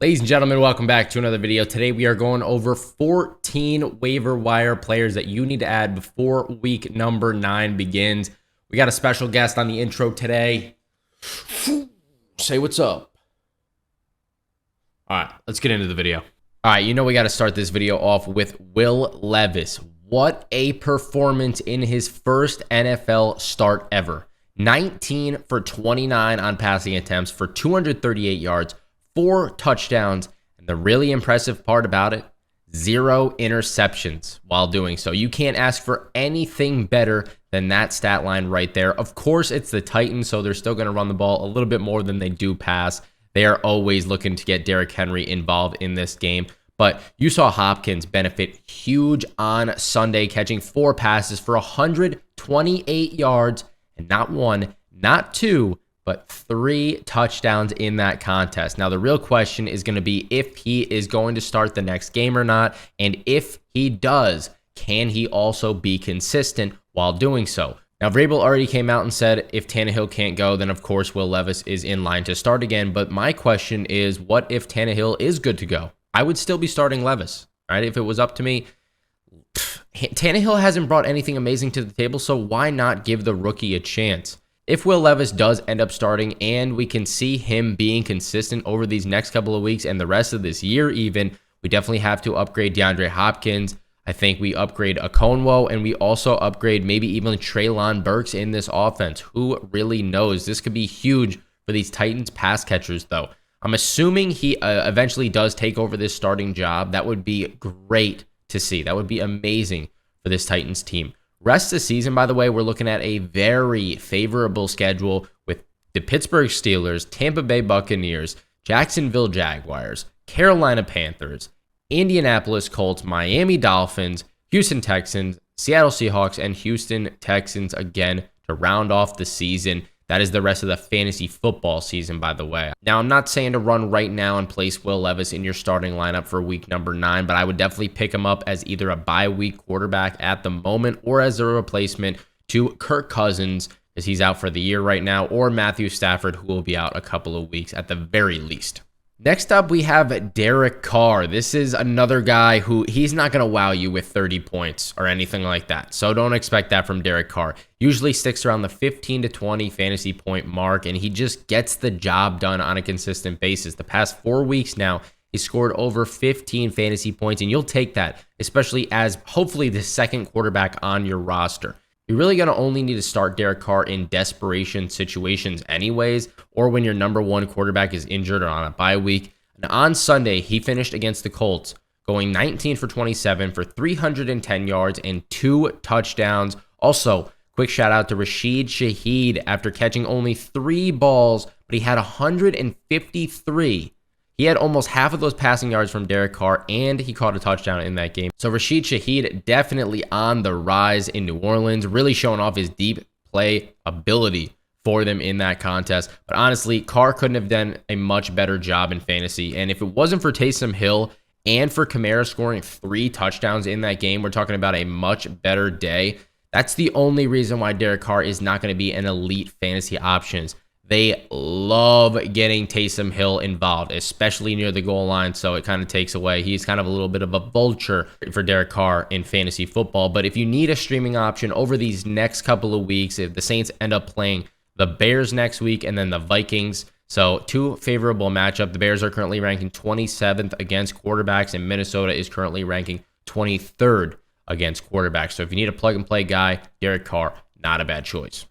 Ladies and gentlemen, welcome back to another video. Today we are going over 14 waiver wire players that you need to add before week number 9 begins. We got a special guest on the intro today. Say what's up. All right, let's get into the video. All right, we got to start this video off with Will Levis. What a performance in his first NFL start ever. 19 for 29 on passing attempts for 238 yards. 4 touchdowns, and the really impressive part about it, 0 interceptions while doing so. You can't ask for anything better than that stat line right there. Of course, it's the Titans, so they're still going to run the ball a little bit more than they do pass. They are always looking to get Derrick Henry involved in this game. But you saw Hopkins benefit huge on Sunday, catching 4 passes for 128 yards, and not 1, not 2, but 3 touchdowns in that contest. Now, the real question is going to be if he is going to start the next game or not. And if he does, can he also be consistent while doing so? Now, Vrabel already came out and said if Tannehill can't go, then of course Will Levis is in line to start again. But my question is, what if Tannehill is good to go? I would still be starting Levis, right? If it was up to me. Tannehill hasn't brought anything amazing to the table, so why not give the rookie a chance? If Will Levis does end up starting and we can see him being consistent over these next couple of weeks and the rest of this year even, we definitely have to upgrade DeAndre Hopkins. I think we upgrade Okonwo, and we also upgrade maybe even Treylon Burks in this offense. Who really knows? This could be huge for these Titans pass catchers, though. I'm assuming he eventually does take over this starting job. That would be great to see. That would be amazing for this Titans team. Rest of the season, by the way, we're looking at a very favorable schedule with the Pittsburgh Steelers, Tampa Bay Buccaneers, Jacksonville Jaguars, Carolina Panthers, Indianapolis Colts, Miami Dolphins, Houston Texans, Seattle Seahawks, and Houston Texans again to round off the season. That is the rest of the fantasy football season, by the way. Now, I'm not saying to run right now and place Will Levis in your starting lineup for week number 9, but I would definitely pick him up as either a bye-week quarterback at the moment or as a replacement to Kirk Cousins, as he's out for the year right now, or Matthew Stafford, who will be out a couple of weeks at the very least. Next up, we have Derek Carr. This is another guy who he's not going to wow you with 30 points or anything like that. So don't expect that from Derek Carr. Usually sticks around the 15 to 20 fantasy point mark, and he just gets the job done on a consistent basis. The past 4 weeks now, he scored over 15 fantasy points, and you'll take that, especially as hopefully the second quarterback on your roster. You're really going to only need to start Derek Carr in desperation situations anyways, or when your number 1 quarterback is injured or on a bye week. And on Sunday, he finished against the Colts, going 19 for 27 for 310 yards and 2 touchdowns. Also, quick shout out to Rashid Shaheed after catching only 3 balls, but he had 153. He had almost half of those passing yards from Derek Carr, and he caught a touchdown in that game. So Rashid Shaheed definitely on the rise in New Orleans, really showing off his deep play ability for them in that contest. But honestly, Carr couldn't have done a much better job in fantasy. And if it wasn't for Taysom Hill and for Kamara scoring 3 touchdowns in that game, we're talking about a much better day. That's the only reason why Derek Carr is not going to be an elite fantasy option. They love getting Taysom Hill involved, especially near the goal line, so it kind of takes away. He's kind of a little bit of a vulture for Derek Carr in fantasy football. But if you need a streaming option over these next couple of weeks, if the Saints end up playing the Bears next week and then the Vikings, so 2 favorable matchup. The Bears are currently ranking 27th against quarterbacks, and Minnesota is currently ranking 23rd against quarterbacks. So if you need a plug-and-play guy, Derek Carr, not a bad choice.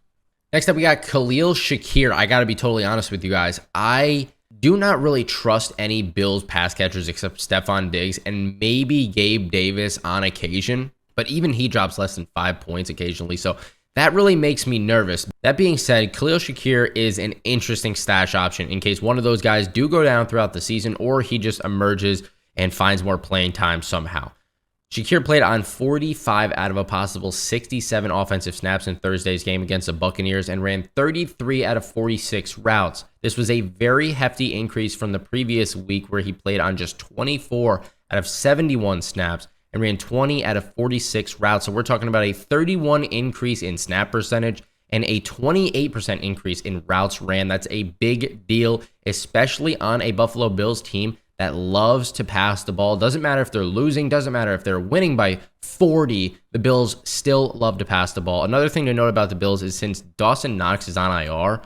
Next up, we got Khalil Shakir. I got to be totally honest with you guys. I do not really trust any Bills pass catchers except Stephon Diggs and maybe Gabe Davis on occasion, but even he drops less than 5 points occasionally, so that really makes me nervous. That being said, Khalil Shakir is an interesting stash option in case one of those guys do go down throughout the season or he just emerges and finds more playing time somehow. Shakir played on 45 out of a possible 67 offensive snaps in Thursday's game against the Buccaneers and ran 33 out of 46 routes. This was a very hefty increase from the previous week where he played on just 24 out of 71 snaps and ran 20 out of 46 routes. So we're talking about a 31 increase in snap percentage and a 28% increase in routes ran. That's a big deal, especially on a Buffalo Bills team that loves to pass the ball. Doesn't matter if they're losing, doesn't matter if they're winning by 40, the Bills still love to pass the ball. Another thing to note about the Bills is since Dawson Knox is on IR,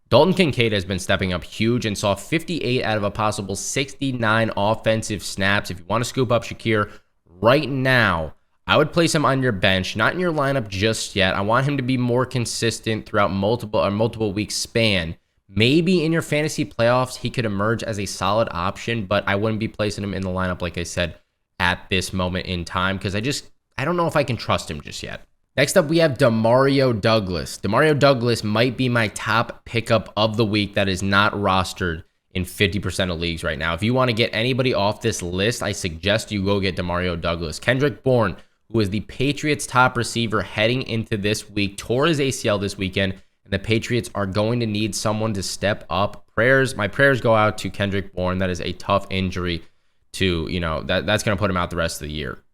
Dalton Kincaid has been stepping up huge and saw 58 out of a possible 69 offensive snaps. If you want to scoop up Shakir right now, I would place him on your bench, not in your lineup just yet. I want him to be more consistent throughout multiple week span. Maybe in your fantasy playoffs, he could emerge as a solid option, but I wouldn't be placing him in the lineup, like I said, at this moment in time, because I don't know if I can trust him just yet. Next up, we have Demario Douglas. Demario Douglas might be my top pickup of the week that is not rostered in 50% of leagues right now. If you want to get anybody off this list, I suggest you go get Demario Douglas. Kendrick Bourne, who is the Patriots' top receiver heading into this week, tore his ACL this weekend, and the Patriots are going to need someone to step up. My prayers go out to Kendrick Bourne. That is a tough injury to, that's going to put him out the rest of the year,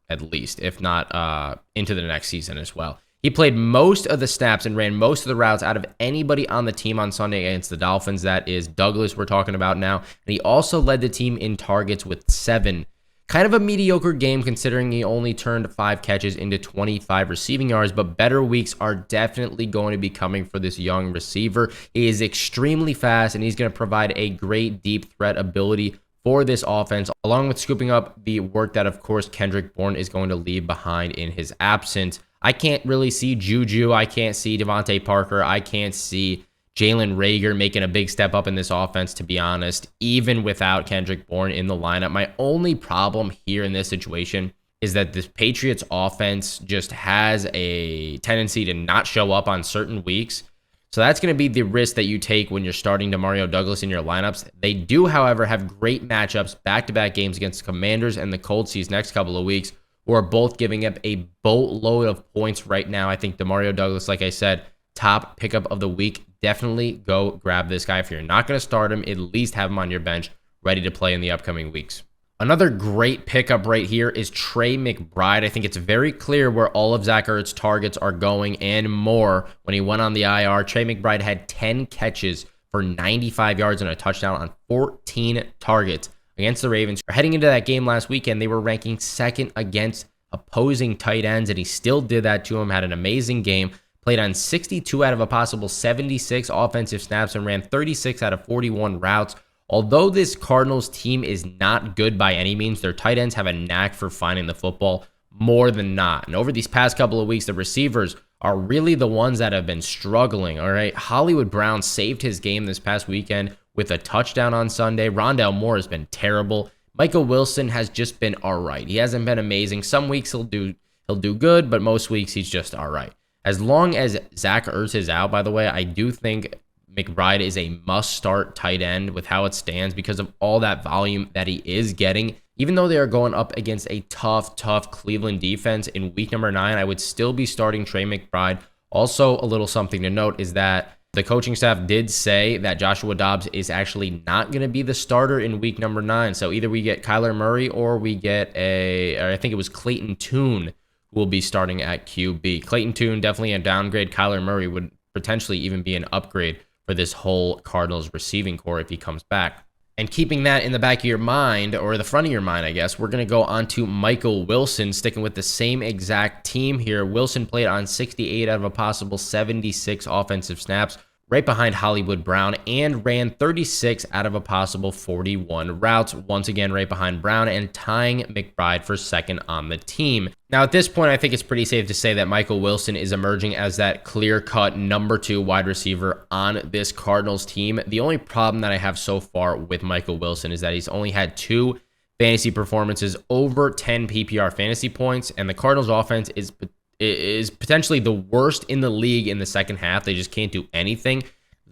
at least, if not into the next season as well. He played most of the snaps and ran most of the routes out of anybody on the team on Sunday against the Dolphins. That is Douglas we're talking about now. And he also led the team in targets with 7. Kind of a mediocre game considering he only turned 5 catches into 25 receiving yards, but better weeks are definitely going to be coming for this young receiver. He is extremely fast, and he's going to provide a great deep threat ability for this offense, along with scooping up the work that, of course, Kendrick Bourne is going to leave behind in his absence. I can't really see Juju. I can't see Devontae Parker. I can't see Jalen Reagor making a big step up in this offense, to be honest, even without Kendrick Bourne in the lineup. My only problem here in this situation is that this Patriots offense just has a tendency to not show up on certain weeks. So that's going to be the risk that you take when you're starting Demario Douglas in your lineups. They do, however, have great matchups, back-to-back games against the Commanders and the Colts these next couple of weeks, who are both giving up a boatload of points right now. I think Demario Douglas, like I said, top pickup of the week. Definitely go grab this guy. If you're not going to start him, at least have him on your bench ready to play in the upcoming weeks. Another great pickup right here is Trey McBride. I think it's very clear where all of Zach Ertz's targets are going and more. When he went on the IR, Trey McBride had 10 catches for 95 yards and a touchdown on 14 targets against the Ravens. Heading into that game last weekend, they were ranking 2nd against opposing tight ends, and he still did that to him, had an amazing game. Played on 62 out of a possible 76 offensive snaps and ran 36 out of 41 routes. Although this Cardinals team is not good by any means, their tight ends have a knack for finding the football more than not. And over these past couple of weeks, the receivers are really the ones that have been struggling, all right? Hollywood Brown saved his game this past weekend with a touchdown on Sunday. Rondale Moore has been terrible. Michael Wilson has just been all right. He hasn't been amazing. Some weeks he'll do good, but most weeks he's just all right. As long as Zach Ertz is out, by the way, I do think McBride is a must-start tight end with how it stands because of all that volume that he is getting. Even though they are going up against a tough Cleveland defense in week number 9, I would still be starting Trey McBride. Also, a little something to note is that the coaching staff did say that Joshua Dobbs is actually not going to be the starter in week number 9. So either we get Kyler Murray or we get I think it was Clayton Tune will be starting at QB. Clayton Tune, definitely a downgrade. Kyler Murray would potentially even be an upgrade for this whole Cardinals receiving core if he comes back. And keeping that in the back of your mind, or the front of your mind, I guess, we're going to go on to Michael Wilson, sticking with the same exact team here. Wilson played on 68 out of a possible 76 offensive snaps, right behind Hollywood Brown, and ran 36 out of a possible 41 routes, once again right behind Brown and tying McBride for 2nd on the team. Now, at this point, I think it's pretty safe to say that Michael Wilson is emerging as that clear-cut number 2 wide receiver on this Cardinals team. The only problem that I have so far with Michael Wilson is that he's only had 2 fantasy performances over 10 PPR fantasy points, and the Cardinals offense is potentially the worst in the league in the second half. They just can't do anything.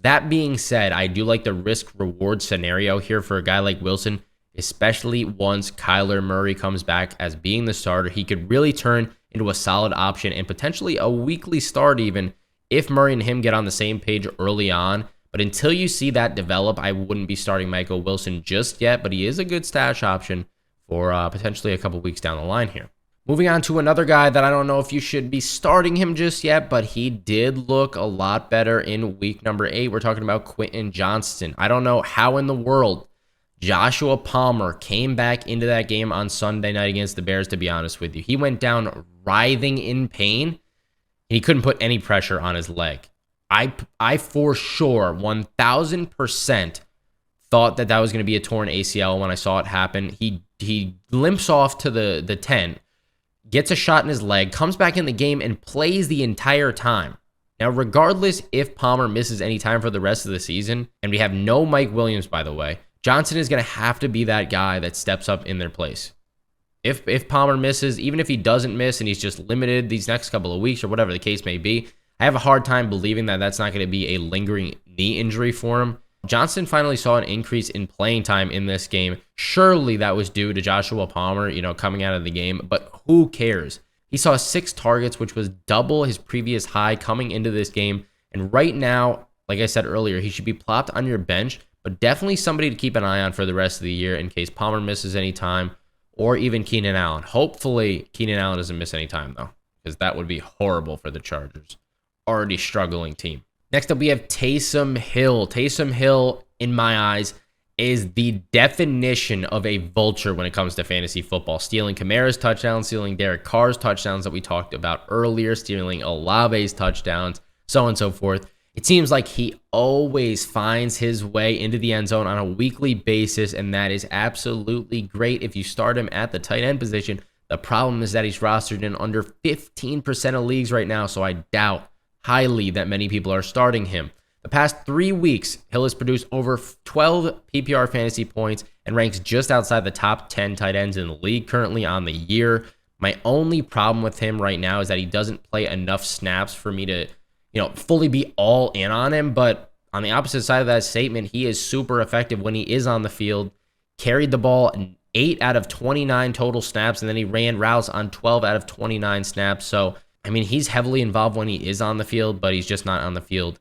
That being said, I do like the risk-reward scenario here for a guy like Wilson, especially once Kyler Murray comes back as being the starter. He could really turn into a solid option and potentially a weekly start even if Murray and him get on the same page early on. But until you see that develop, I wouldn't be starting Michael Wilson just yet, but he is a good stash option for potentially a couple weeks down the line here. Moving on to another guy that I don't know if you should be starting him just yet, but he did look a lot better in week number 8. We're talking about Quentin Johnston. I don't know how in the world Joshua Palmer came back into that game on Sunday night against the Bears, to be honest with you. He went down writhing in pain, and he couldn't put any pressure on his leg. I for sure, 1,000% thought that was going to be a torn ACL when I saw it happen. He limps off to the tent, gets a shot in his leg, comes back in the game, and plays the entire time. Now, regardless if Palmer misses any time for the rest of the season, and we have no Mike Williams, by the way, Johnson is going to have to be that guy that steps up in their place. If Palmer misses, even if he doesn't miss and he's just limited these next couple of weeks or whatever the case may be, I have a hard time believing that that's not going to be a lingering knee injury for him. Johnston finally saw an increase in playing time in this game. Surely that was due to Joshua Palmer, coming out of the game, but who cares? He saw 6 targets, which was double his previous high coming into this game. And right now, like I said earlier, he should be plopped on your bench, but definitely somebody to keep an eye on for the rest of the year in case Palmer misses any time, or even Keenan Allen. Hopefully, Keenan Allen doesn't miss any time, though, because that would be horrible for the Chargers. Already struggling team. Next up, we have Taysom Hill. Taysom Hill, in my eyes, is the definition of a vulture when it comes to fantasy football. Stealing Kamara's touchdowns, stealing Derek Carr's touchdowns that we talked about earlier, stealing Olave's touchdowns, so on and so forth. It seems like he always finds his way into the end zone on a weekly basis, and that is absolutely great if you start him at the tight end position. The problem is that he's rostered in under 15% of leagues right now, so I doubt highly that many people are starting him. The past 3 weeks, Hill has produced over 12 PPR fantasy points and ranks just outside the top 10 tight ends in the league currently on the year. My only problem with him right now is that he doesn't play enough snaps for me to, fully be all in on him. But on the opposite side of that statement, he is super effective when he is on the field. Carried the ball 8 out of 29 total snaps, and then he ran routes on 12 out of 29 snaps. So, he's heavily involved when he is on the field, but he's just not on the field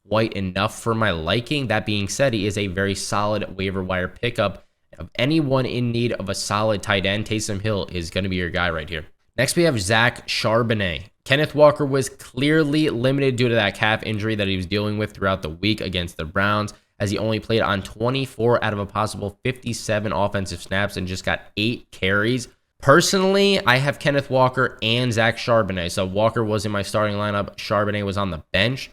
quite enough for my liking. That being said, he is a very solid waiver wire pickup. Of anyone in need of a solid tight end, Taysom Hill is going to be your guy right here. Next, we have Zach Charbonnet. Kenneth Walker was clearly limited due to that calf injury that he was dealing with throughout the week against the Browns, as he only played on 24 out of a possible 57 offensive snaps and just got 8 carries. Personally, I have Kenneth Walker and Zach Charbonnet. So Walker was in my starting lineup. Charbonnet was on the bench.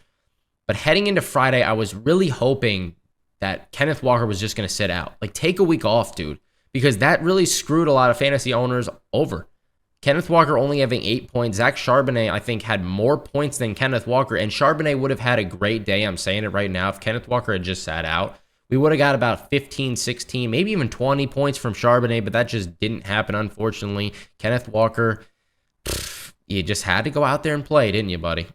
But heading into Friday, I was really hoping that Kenneth Walker was just going to sit out. Take a week off, dude, because that really screwed a lot of fantasy owners over. Kenneth Walker only having 8 points. Zach Charbonnet, I think, had more points than Kenneth Walker, and Charbonnet would have had a great day. I'm saying it right now. If Kenneth Walker had just sat out, we would have got about 15, 16, maybe even 20 points from Charbonnet, but that just didn't happen, unfortunately. Kenneth Walker, you just had to go out there and play, didn't you, buddy?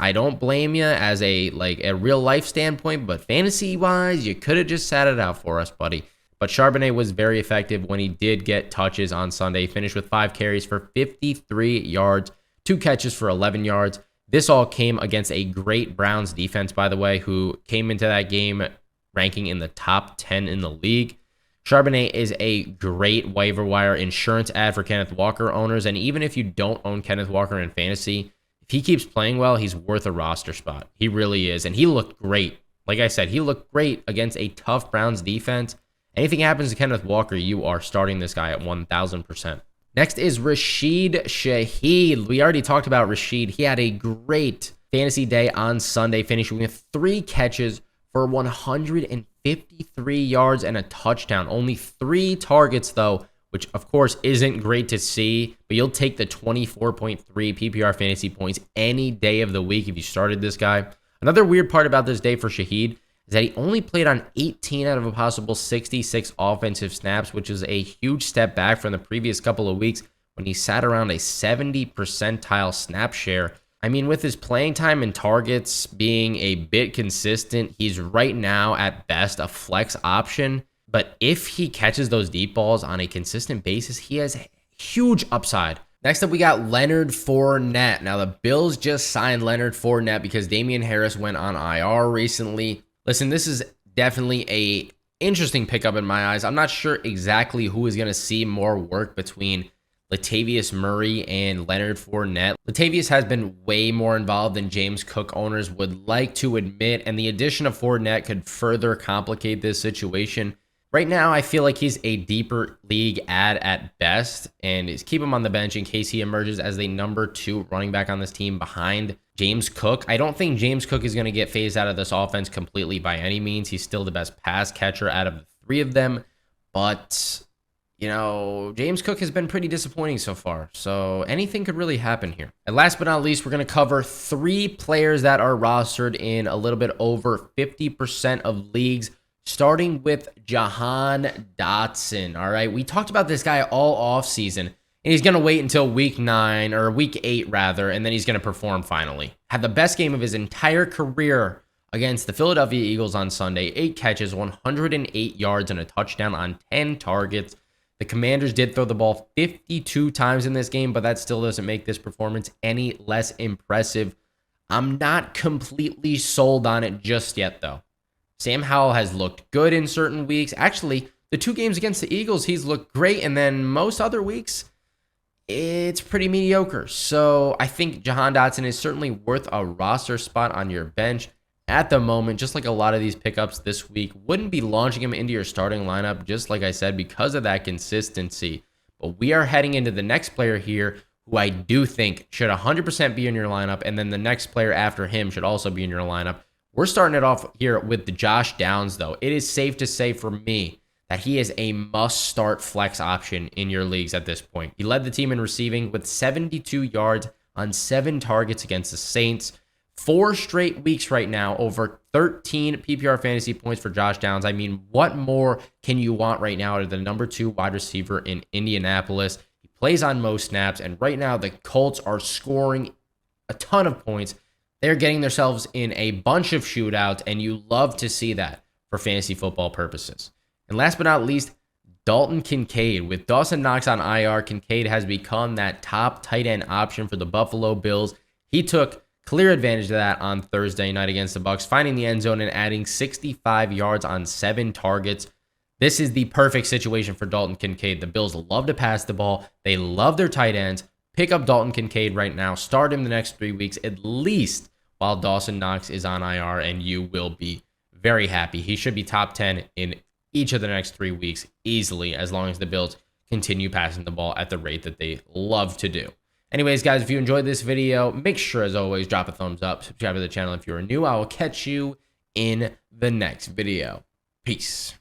I don't blame you as a real life standpoint, but fantasy wise, you could have just sat it out for us, buddy. But Charbonnet was very effective when he did get touches on Sunday. He finished with 5 carries for 53 yards, 2 catches for 11 yards. This all came against a great Browns defense, by the way, who came into that game ranking in the top 10 in the league. Charbonnet is a great waiver wire insurance ad for Kenneth Walker owners, and even if you don't own Kenneth Walker in fantasy, if he keeps playing well, he's worth a roster spot. He really is. And he looked great. Like I said, he looked great against a tough Browns defense. Anything happens to Kenneth Walker, you are starting this guy at 1,000%. Next is Rashid Shaheed. We already talked about Rashid. He had a great fantasy day on Sunday, finishing with 3 catches for 153 yards and a touchdown. Only 3 targets, though, which of course isn't great to see, but you'll take the 24.3 PPR fantasy points any day of the week if you started this guy. Another weird part about this day for Shaheed is that he only played on 18 out of a possible 66 offensive snaps, which is a huge step back from the previous couple of weeks when he sat around a 70 percentile snap share. With his playing time and targets being a bit consistent, he's right now at best a flex option. But if he catches those deep balls on a consistent basis, he has huge upside. Next up, we got Leonard Fournette. Now, the Bills just signed Leonard Fournette because Damian Harris went on IR recently. Listen, this is definitely a interesting pickup in my eyes. I'm not sure exactly who is going to see more work between Latavius Murray and Leonard Fournette. Latavius has been way more involved than James Cook owners would like to admit, and the addition of Fournette could further complicate this situation. Right now, I feel like he's a deeper league ad at best, and is keep him on the bench in case he emerges as the number 2 running back on this team behind James Cook. I don't think James Cook is going to get phased out of this offense completely by any means. He's still the best pass catcher out of the 3 of them, but James Cook has been pretty disappointing so far, so anything could really happen here. And last but not least, we're going to cover 3 players that are rostered in a little bit over 50% of leagues, starting with Jahan Dotson. All right, we talked about this guy all offseason, and he's going to wait until week 9, or week 8 rather, and then he's going to perform finally. Had the best game of his entire career against the Philadelphia Eagles on Sunday. 8 catches, 108 yards, and a touchdown on 10 targets. The Commanders did throw the ball 52 times in this game, but that still doesn't make this performance any less impressive. I'm not completely sold on it just yet, though. Sam Howell has looked good in certain weeks. Actually, the 2 games against the Eagles, he's looked great, and then most other weeks, it's pretty mediocre. So I think Jahan Dotson is certainly worth a roster spot on your bench at the moment. Just like a lot of these pickups this week, wouldn't be launching him into your starting lineup, just like I said, because of that consistency. But we are heading into the next player here, who I do think should 100% be in your lineup, and then the next player after him should also be in your lineup. We're starting it off here with the Josh Downs, though. It is safe to say for me that he is a must-start flex option in your leagues at this point. He led the team in receiving with 72 yards on 7 targets against the Saints. 4 straight weeks right now, over 13 PPR fantasy points for Josh Downs. I mean, what more can you want right now out of the number 2 wide receiver in Indianapolis? He plays on most snaps, and right now the Colts are scoring a ton of points. They're getting themselves in a bunch of shootouts, and you love to see that for fantasy football purposes. And last but not least, Dalton Kincaid. With Dawson Knox on IR, Kincaid has become that top tight end option for the Buffalo Bills. He took clear advantage of that on Thursday night against the Bucs, finding the end zone and adding 65 yards on 7 targets. This is the perfect situation for Dalton Kincaid. The Bills love to pass the ball. They love their tight ends. Pick up Dalton Kincaid right now. Start him the next 3 weeks, at least while Dawson Knox is on IR, and you will be very happy. He should be top 10 in each of the next 3 weeks easily, as long as the Bills continue passing the ball at the rate that they love to do. Anyways, guys, if you enjoyed this video, make sure, as always, drop a thumbs up, subscribe to the channel if you're new. I will catch you in the next video. Peace.